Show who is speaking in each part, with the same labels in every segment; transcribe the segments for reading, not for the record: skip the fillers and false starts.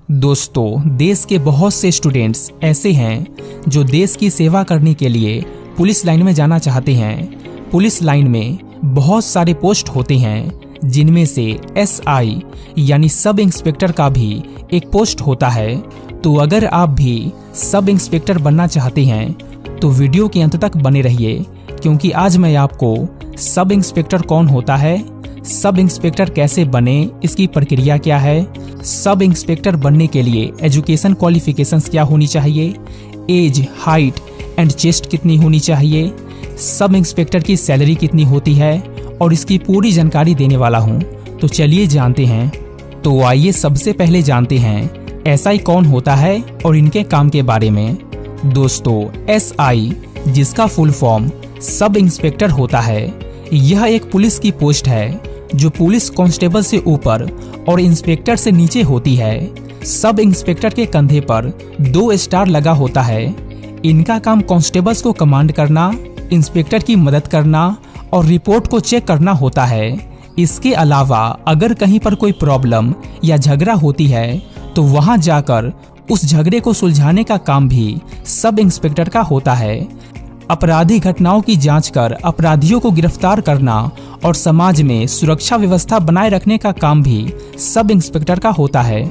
Speaker 1: दोस्तों, देश के बहुत से स्टूडेंट्स ऐसे हैं जो देश की सेवा करने के लिए पुलिस लाइन में जाना चाहते हैं। पुलिस लाइन में बहुत सारे पोस्ट होते हैं, जिनमें से एसआई यानी सब इंस्पेक्टर का भी एक पोस्ट होता है। तो अगर आप भी सब इंस्पेक्टर बनना चाहते हैं तो वीडियो के अंत तक बने रहिए, क्योंकि आज मैं आपको सब इंस्पेक्टर कौन होता है, सब इंस्पेक्टर कैसे बने, इसकी प्रक्रिया क्या है, सब इंस्पेक्टर बनने के लिए एजुकेशन क्वालिफिकेशंस क्या होनी चाहिए, एज, हाइट एंड चेस्ट कितनी होनी चाहिए, सब इंस्पेक्टर की सैलरी कितनी होती है, और इसकी पूरी जानकारी देने वाला हूं। तो चलिए जानते हैं। तो आइए सबसे पहले जानते हैं एसआई कौन होता है और इनके काम के बारे में। दोस्तों, एसआई जिसका फुल फॉर्म सब इंस्पेक्टर होता है, यह एक पुलिस की पोस्ट है जो पुलिस कांस्टेबल से ऊपर और इंस्पेक्टर से नीचे होती है। सब इंस्पेक्टर के कंधे पर 2 स्टार लगा होता है। इनका काम कांस्टेबल्स को कमांड करना, इंस्पेक्टर की मदद करना और रिपोर्ट को चेक करना होता है। इसके अलावा अगर कहीं पर कोई प्रॉब्लम या झगड़ा होती है तो वहां जाकर उस झगड़े को सुलझाने का काम भी सब इंस्पेक्टर का होता है। अपराधी घटनाओं की जांच कर अपराधियों को गिरफ्तार करना और समाज में सुरक्षा व्यवस्था बनाए रखने का काम भी सब इंस्पेक्टर का होता है।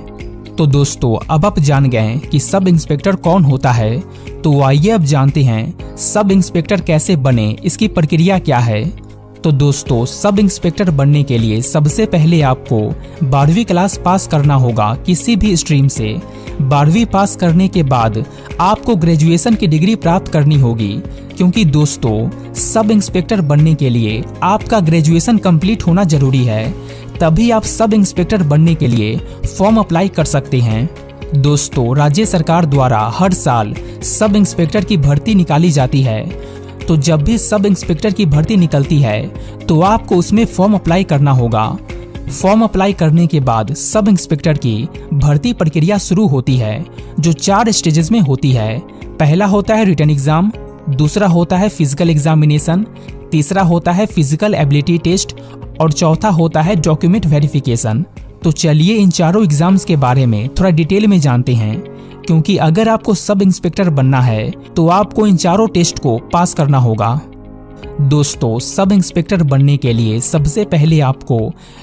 Speaker 1: तो दोस्तों, अब आप जान गए कि सब इंस्पेक्टर कौन होता है। तो आइए अब जानते हैं सब इंस्पेक्टर कैसे बने, इसकी प्रक्रिया क्या है। तो दोस्तों, सब इंस्पेक्टर बनने के लिए सबसे पहले आपको 12वीं क्लास पास करना होगा किसी भी स्ट्रीम से। 12वीं पास करने के बाद आपको ग्रेजुएशन की डिग्री प्राप्त करनी होगी, क्योंकि दोस्तों सब इंस्पेक्टर बनने के लिए आपका ग्रेजुएशन कंप्लीट होना जरूरी है। तभी आप सब इंस्पेक्टर बनने के लिए फॉर्म अप्लाई कर सकते हैं। दोस्तों, राज्य सरकार द्वारा हर साल सब इंस्पेक्टर की भर्ती निकाली जाती है। तो जब भी सब इंस्पेक्टर की भर्ती निकलती है तो आपको उसमें फॉर्म अप्लाई करना होगा। फॉर्म अप्लाई करने के बाद सब इंस्पेक्टर की भर्ती प्रक्रिया शुरू होती है, जो 4 स्टेजेस में होती है। पहला होता है रिटन एग्जाम, दूसरा होता है फिजिकल एग्जामिनेशन, तीसरा होता है फिजिकल एबिलिटी टेस्ट और चौथा होता है डॉक्यूमेंट वेरिफिकेशन। तो चलिए इन चारों एग्जाम्स के बारे में थोड़ा डिटेल में जानते हैं, क्योंकि अगर आपको सब इंस्पेक्टर बनना है तो आपको इन चारों टेस्ट को पास करना होगा। दोस्तों, सब इंस्पेक्टर बनने के लिए सबसे पहले आपको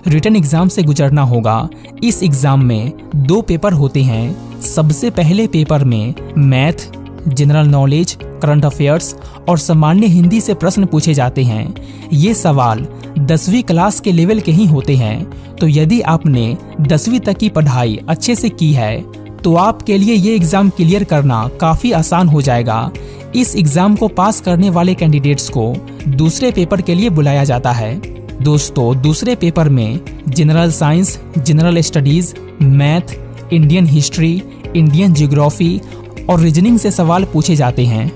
Speaker 1: रिटन एग्जाम से गुजरना होगा। इस एग्जाम में 2 पेपर होते हैं। सबसे पहले पेपर में math, general knowledge, current affairs और सामान्य हिंदी से प्रश्न पूछे जाते हैं। ये सवाल 10वीं क्लास के लेवल के ही होते हैं। तो यदि आपने 10वीं तक की पढ़ाई अच्छे से की है तो आपके लिए ये एग्जाम क्लियर करना काफी आसान हो जाएगा। इस एग्जाम को पास करने वाले कैंडिडेट्स को दूसरे पेपर के लिए बुलाया जाता है। दोस्तों, दूसरे पेपर में general science, general studies, math, Indian history, Indian geography और रीजनिंग से सवाल पूछे जाते हैं।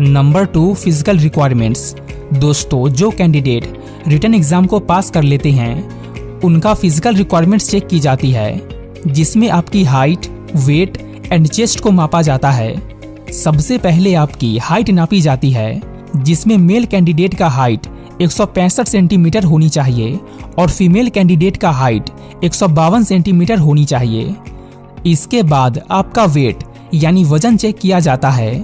Speaker 1: Number 2, physical requirements. दोस्तों, जो कैंडिडेट रिटन एग्जाम को पास कर लेते हैं उनका फिजिकल रिक्वायरमेंट्स चेक की जाती है, जिसमें आपकी हाइट, वेट एंड चेस्ट को मापा जाता है। सबसे पहले आपकी हाइट नापी जाती है, जिसमें मेल कैंडिडेट का हाइट 165 सेंटीमीटर होनी चाहिए और फीमेल कैंडिडेट का हाइट 152 सेंटीमीटर होनी चाहिए। इसके बाद आपका वेट यानी वजन चेक किया जाता है,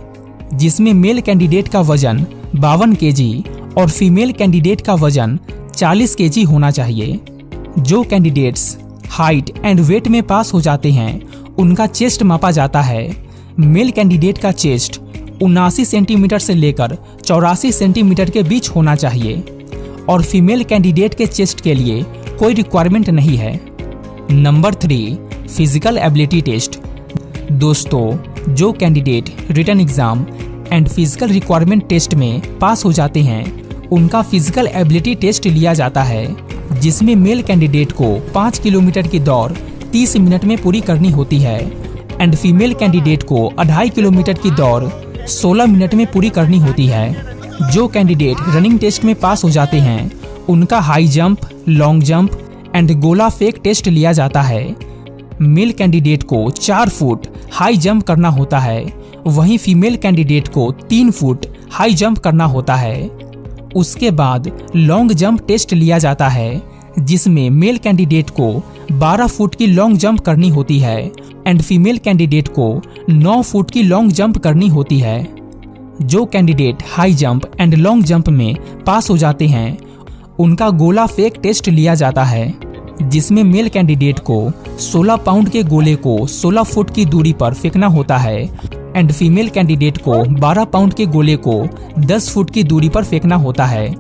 Speaker 1: जिसमें मेल कैंडिडेट का वजन 52 केजी और फीमेल कैंडिडेट का वजन 40 केजी होना चाहिए। जो कैंडिडेट्स हाइट एंड वेट में पास हो जाते हैं उनका चेस्ट मापा जाता है। मेल कैंडिडेट का चेस्ट 79 सेंटीमीटर से लेकर 84 सेंटीमीटर के बीच होना चाहिए और फीमेल कैंडिडेट के चेस्ट के लिए कोई रिक्वायरमेंट नहीं है। Number 3, physical ability test. दोस्तों, जो candidate written exam and physical requirement test में पास हो जाते हैं उनका फिजिकल एबिलिटी टेस्ट लिया जाता है, जिसमें मेल कैंडिडेट को 5 किलोमीटर की दौड़ 30 मिनट में पूरी करनी होती है एंड फीमेल कैंडिडेट को 2.5 किलोमीटर की दौड़ 16 मिनट में पूरी करनी होती है। जो कैंडिडेट रनिंग टेस्ट में पास हो जाते हैं उनका high jump, long jump and गोला फेक टेस्ट लिया जाता है। मेल कैंडिडेट को 4 फुट हाई जंप करना होता है, वहीं फीमेल कैंडिडेट को 3 फुट हाई जंप करना होता है। उसके बाद लॉन्ग जंप टेस्ट लिया जाता है, जिसमें मेल कैंडिडेट को 12 फुट की लॉन्ग जंप करनी होती है एंड फीमेल कैंडिडेट को 9 फुट की लॉन्ग जंप करनी होती है। जो candidate high jump and long jump में पास हो जाते हैं उनका गोला फेंक टेस्ट लिया जाता है, जिसमें मेल कैंडिडेट को 16 पाउंड के गोले को 16 फुट की दूरी पर फेंकना होता है एंड फीमेल कैंडिडेट को 12 पाउंड के गोले को 10 फुट की दूरी पर फेंकना होता है।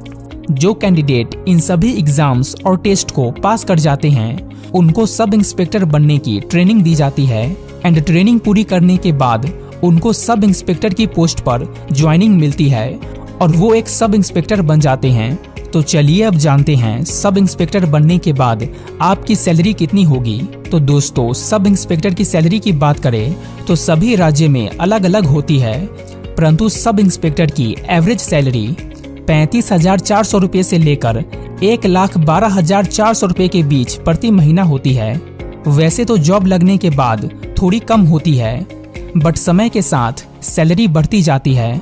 Speaker 1: जो कैंडिडेट इन सभी एग्जाम्स और टेस्ट को पास कर जाते हैं उनको सब इंस्पेक्टर बनने की ट्रेनिंग दी जाती है एंड ट्रेनिंग पूरी करने के बाद उनको सब इंस्पेक्टर की पोस्ट पर ज्वाइनिंग मिलती है और वो एक सब इंस्पेक्टर बन जाते हैं। तो चलिए अब जानते हैं सब इंस्पेक्टर बनने के बाद आपकी सैलरी कितनी होगी। तो दोस्तों, सब इंस्पेक्टर की सैलरी की बात करें तो सभी राज्य में अलग अलग होती है, परंतु सब इंस्पेक्टर की एवरेज सैलरी 35,400 रुपये से लेकर 1,12,400 रुपये के बीच प्रति महीना होती है। वैसे तो जॉब लगने के बाद थोड़ी कम होती है, बट समय के साथ सैलरी बढ़ती जाती है।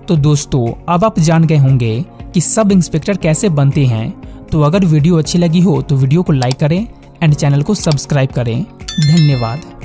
Speaker 1: तो दोस्तों, अब आप जान गए होंगे कि सब इंस्पेक्टर कैसे बनते हैं। तो अगर वीडियो अच्छी लगी हो तो वीडियो को लाइक करें एंड चैनल को सब्सक्राइब करें। धन्यवाद।